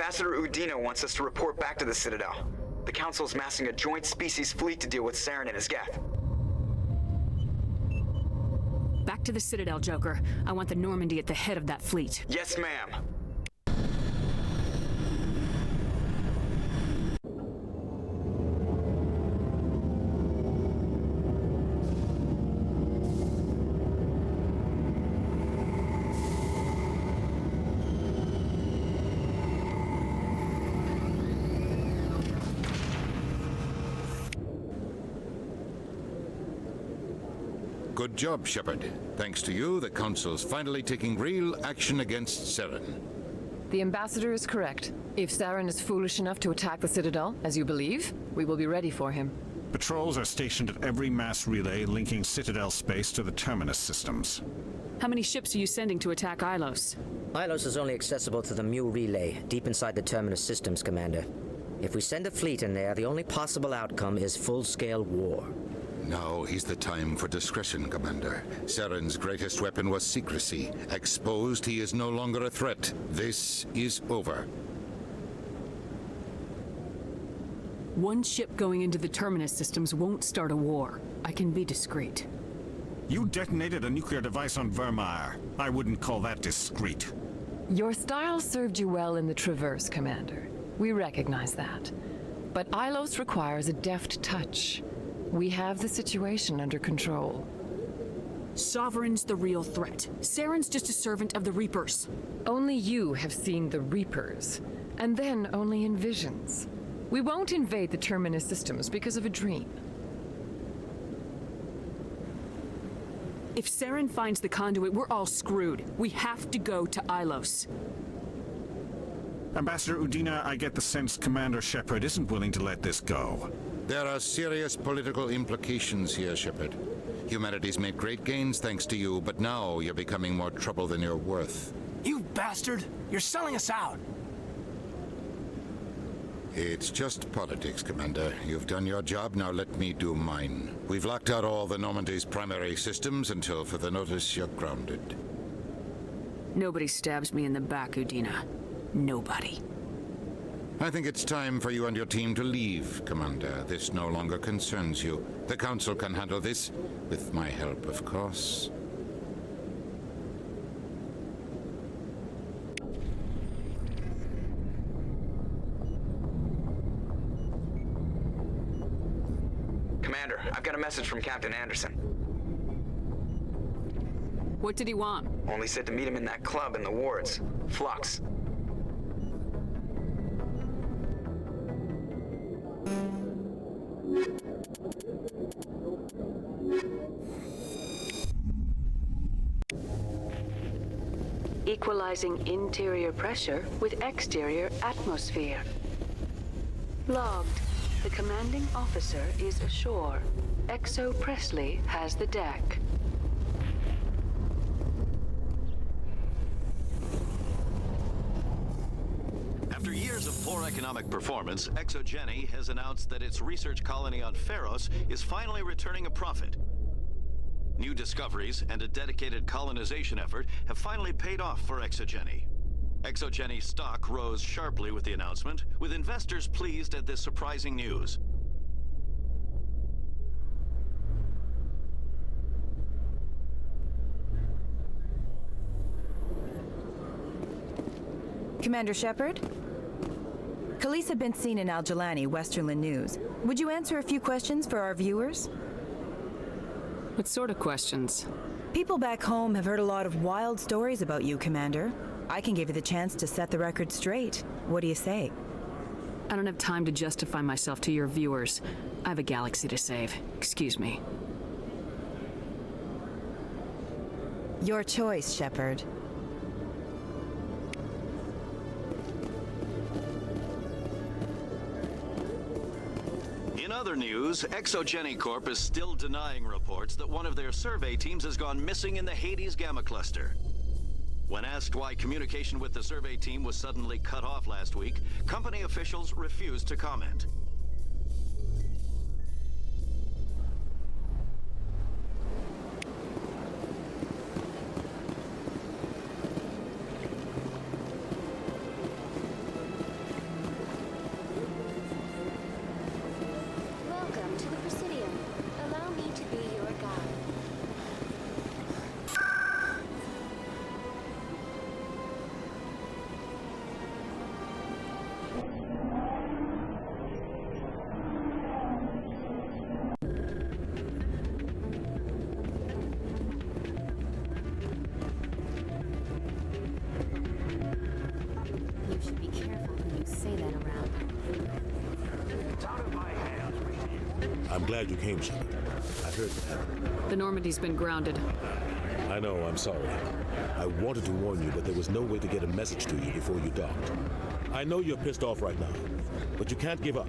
Ambassador Udina wants us to report back to the Citadel. The Council's massing a joint species fleet to deal with Saren and his Geth. Back to the Citadel, Joker. I want the Normandy at the head of that fleet. Yes, ma'am. Good job, Shepard. Thanks to you, the Council's finally taking real action against Saren. The Ambassador is correct. If Saren is foolish enough to attack the Citadel, as you believe, we will be ready for him. Patrols are stationed at every mass relay linking Citadel space to the Terminus systems. How many ships are you sending to attack Ilos? Ilos is only accessible to the Mu relay, deep inside the Terminus systems, Commander. If we send a fleet in there, the only possible outcome is full-scale war. Now is the time for discretion, Commander. Saren's greatest weapon was secrecy. Exposed, he is no longer a threat. This is over. One ship going into the Terminus systems won't start a war. I can be discreet. You detonated a nuclear device on Vermeer. I wouldn't call that discreet. Your style served you well in the Traverse, Commander. We recognize that. But Ilos requires a deft touch. We have the situation under control. Sovereign's the real threat. Saren's just a servant of the Reapers. Only you have seen the Reapers, and then only in visions. We won't invade the Terminus systems because of a dream. If Saren finds the conduit, we're all screwed. We have to go to Ilos. Ambassador Udina, I get the sense Commander Shepard isn't willing to let this go. There are serious political implications here, Shepard. Humanity's made great gains thanks to you, but now you're becoming more trouble than you're worth. You bastard! You're selling us out! It's just politics, Commander. You've done your job, now let me do mine. We've locked out all the Normandy's primary systems until further notice you're grounded. Nobody stabs me in the back, Udina. Nobody. I think it's time for you and your team to leave, Commander. This no longer concerns you. The Council can handle this, with my help, of course. Commander, I've got a message from Captain Anderson. What did he want? Only said to meet him in that club in the wards. Flux. Equalizing interior pressure with exterior atmosphere. Logged. The commanding officer is ashore. Exo Presley has the deck. After years of poor economic performance, ExoGeni has announced that its research colony on Pharos is finally returning a profit. New discoveries and a dedicated colonization effort have finally paid off for ExoGeni. ExoGeni stock rose sharply with the announcement, with investors pleased at this surprising news. Commander Shepard? Khalees had been seen in Al-Jalani, Westerland News. Would you answer a few questions for our viewers? What sort of questions? People back home have heard a lot of wild stories about you, Commander. I can give you the chance to set the record straight. What do you say? I don't have time to justify myself to your viewers. I have a galaxy to save. Excuse me. Your choice, Shepard. In other news, ExoGeni Corp is still denying reports that one of their survey teams has gone missing in the Hades Gamma Cluster. When asked why communication with the survey team was suddenly cut off last week, company officials refused to comment. Be careful who you say that around. It's out of my hands, Reed. I'm glad you came, Shepard. I heard what happened. The Normandy's been grounded. I know, I'm sorry. I wanted to warn you, but there was no way to get a message to you before you docked. I know you're pissed off right now, but you can't give up.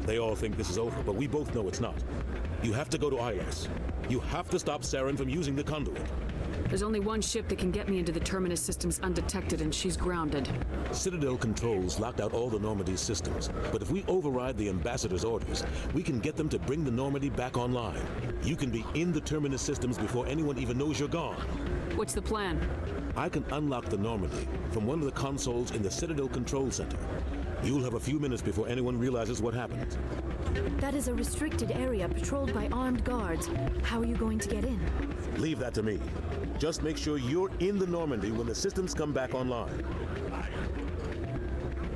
They all think this is over, but we both know it's not. You have to go to Ilos. You have to stop Saren from using the conduit. There's only one ship that can get me into the Terminus systems undetected, and she's grounded. Citadel controls locked out all the Normandy's systems, but if we override the Ambassador's orders, we can get them to bring the Normandy back online. You can be in the Terminus systems before anyone even knows you're gone. What's the plan? I can unlock the Normandy from one of the consoles in the Citadel Control Center. You'll have a few minutes before anyone realizes what happened. That is a restricted area patrolled by armed guards. How are you going to get in? Leave that to me. Just make sure you're in the Normandy when the systems come back online.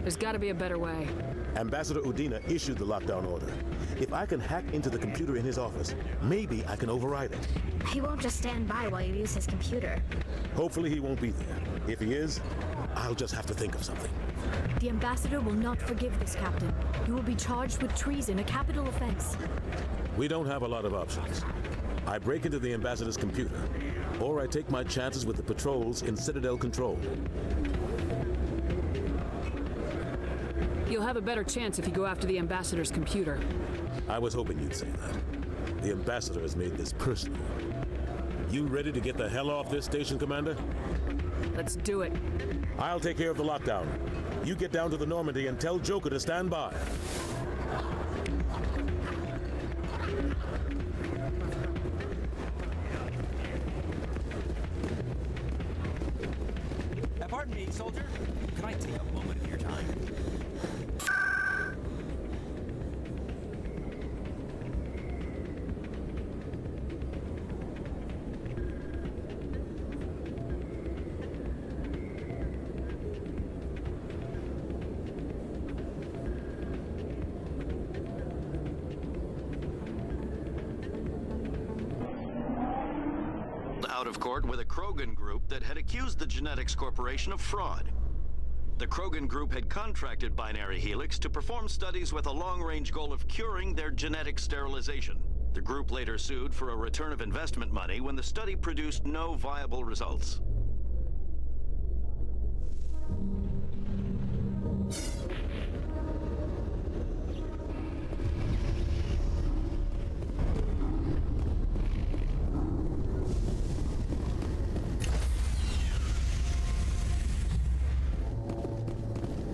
There's gotta be a better way. Ambassador Udina issued the lockdown order. If I can hack into the computer in his office, maybe I can override it. He won't just stand by while you use his computer. Hopefully he won't be there. If he is, I'll just have to think of something. The Ambassador will not forgive this, Captain. You will be charged with treason, a capital offense. We don't have a lot of options. I break into the Ambassador's computer, or I take my chances with the patrols in Citadel Control. You'll have a better chance if you go after the Ambassador's computer. I was hoping you'd say that. The Ambassador has made this personal. You ready to get the hell off this station, Commander? Let's do it. I'll take care of the lockdown. You get down to the Normandy and tell Joker to stand by. Pardon me, soldier. Could I take a moment of your time? Out of court with a Krogan group that had accused the Genetics Corporation of fraud. The Krogan group had contracted Binary Helix to perform studies with a long-range goal of curing their genetic sterilization. The group later sued for a return of investment money when the study produced no viable results.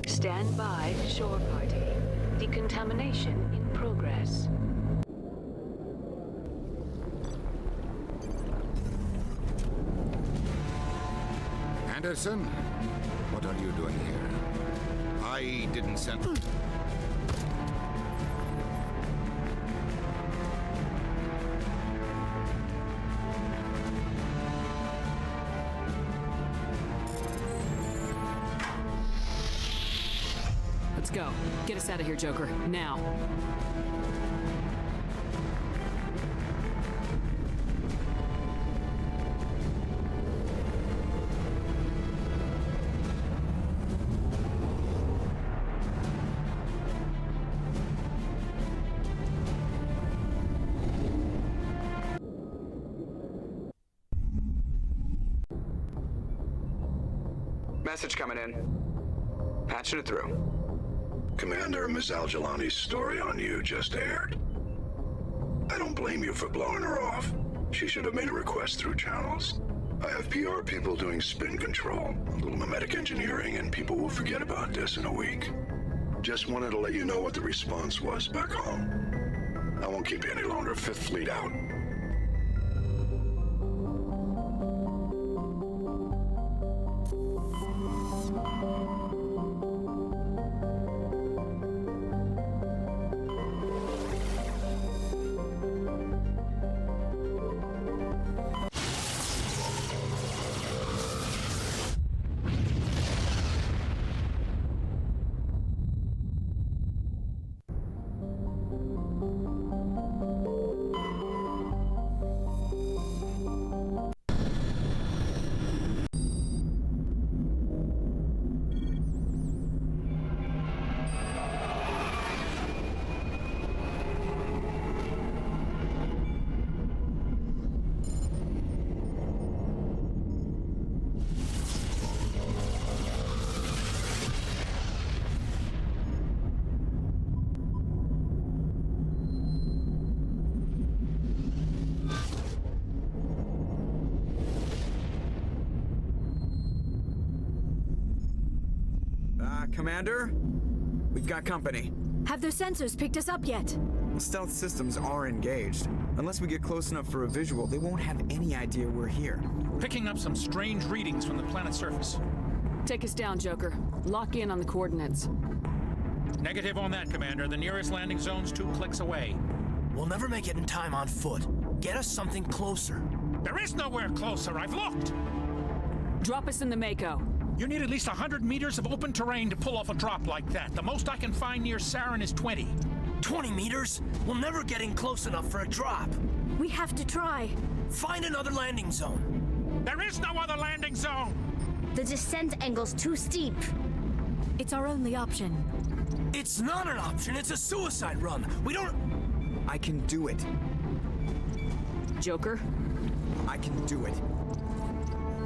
Stand by, shore party. Decontamination in progress. Anderson, what are you doing here? I didn't send... Let's go. Get us out of here, Joker. Now. Message coming in. Patching it through. Commander, Miss Al-Jalani's story on you just aired. I don't blame you for blowing her off. She should have made a request through channels. I have PR people doing spin control, a little mimetic engineering, and people will forget about this in a week. Just wanted to let you know what the response was back home. I won't keep you any longer. Fifth Fleet out. Commander, we've got company. Have their sensors picked us up yet? The stealth systems are engaged. Unless we get close enough for a visual, they won't have any idea we're here. Picking up some strange readings from the planet's surface. Take us down, Joker. Lock in on the coordinates. Negative on that, Commander. The nearest landing zone's 2 clicks away. We'll never make it in time on foot. Get us something closer. There is nowhere closer. I've looked. Drop us in the Mako. You need at least 100 meters of open terrain to pull off a drop like that. The most I can find near Saren is 20. 20 meters? We'll never get in close enough for a drop. We have to try. Find another landing zone. There is no other landing zone! The descent angle's too steep. It's our only option. It's not an option, it's a suicide run. We don't... I can do it. Joker? I can do it.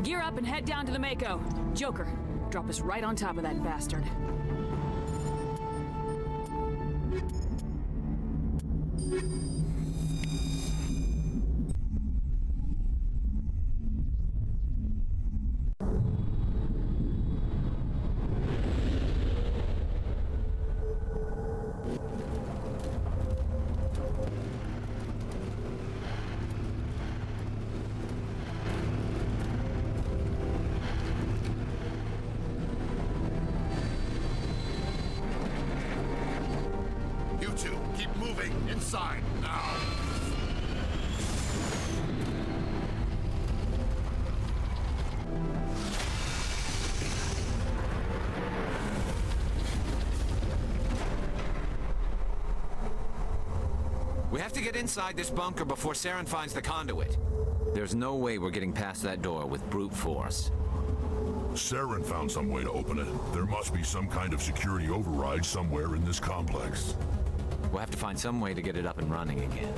Gear up and head down to the Mako. Joker, drop us right on top of that bastard. You two, keep moving inside now. We have to get inside this bunker before Saren finds the conduit. There's no way we're getting past that door with brute force. Saren found some way to open it. There must be some kind of security override somewhere in this complex. We'll have to find some way to get it up and running again.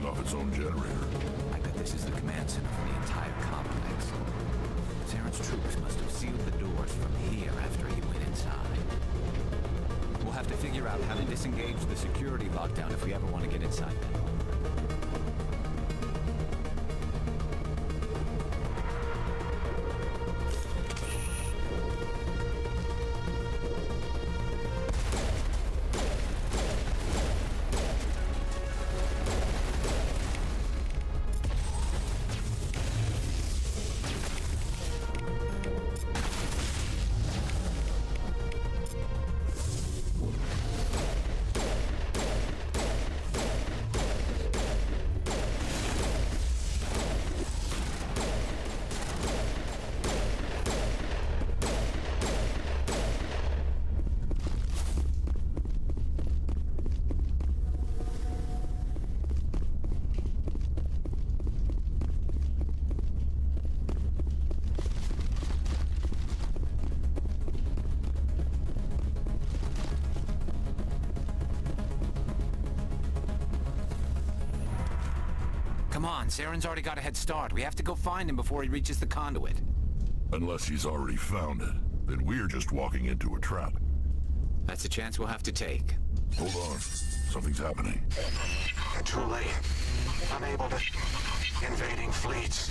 off its own generator. I bet this is the command center for the entire complex. Saren's troops must have sealed the doors from here after he went inside. We'll have to figure out how to disengage the security lockdown if we ever want to get inside that. Come on, Saren's already got a head start. We have to go find him before he reaches the conduit. Unless he's already found it, then we're just walking into a trap. That's a chance we'll have to take. Hold on. Something's happening. Too late. Unable to... Invading fleets.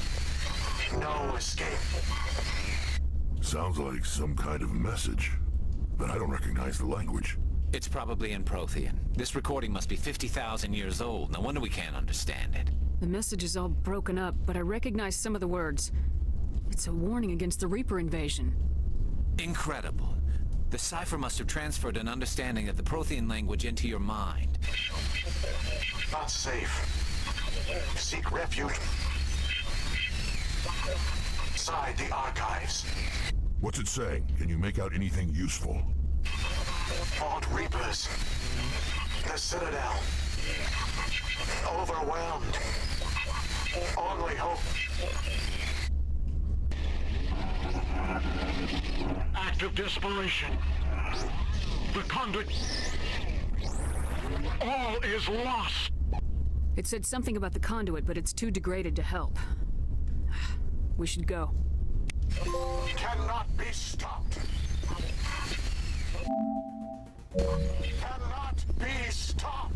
No escape. Sounds like some kind of message, but I don't recognize the language. It's probably in Prothean. This recording must be 50,000 years old. No wonder we can't understand it. The message is all broken up, but I recognize some of the words. It's a warning against the Reaper invasion. Incredible. The cipher must have transferred an understanding of the Prothean language into your mind. Not safe. Seek refuge. Inside the archives. What's it saying? Can you make out anything useful? Fought Reapers. The Citadel. Overwhelmed. Only hope. Act of desperation. The conduit. All is lost. It said something about the conduit, but it's too degraded to help. We should go. Cannot be stopped. Cannot be stopped.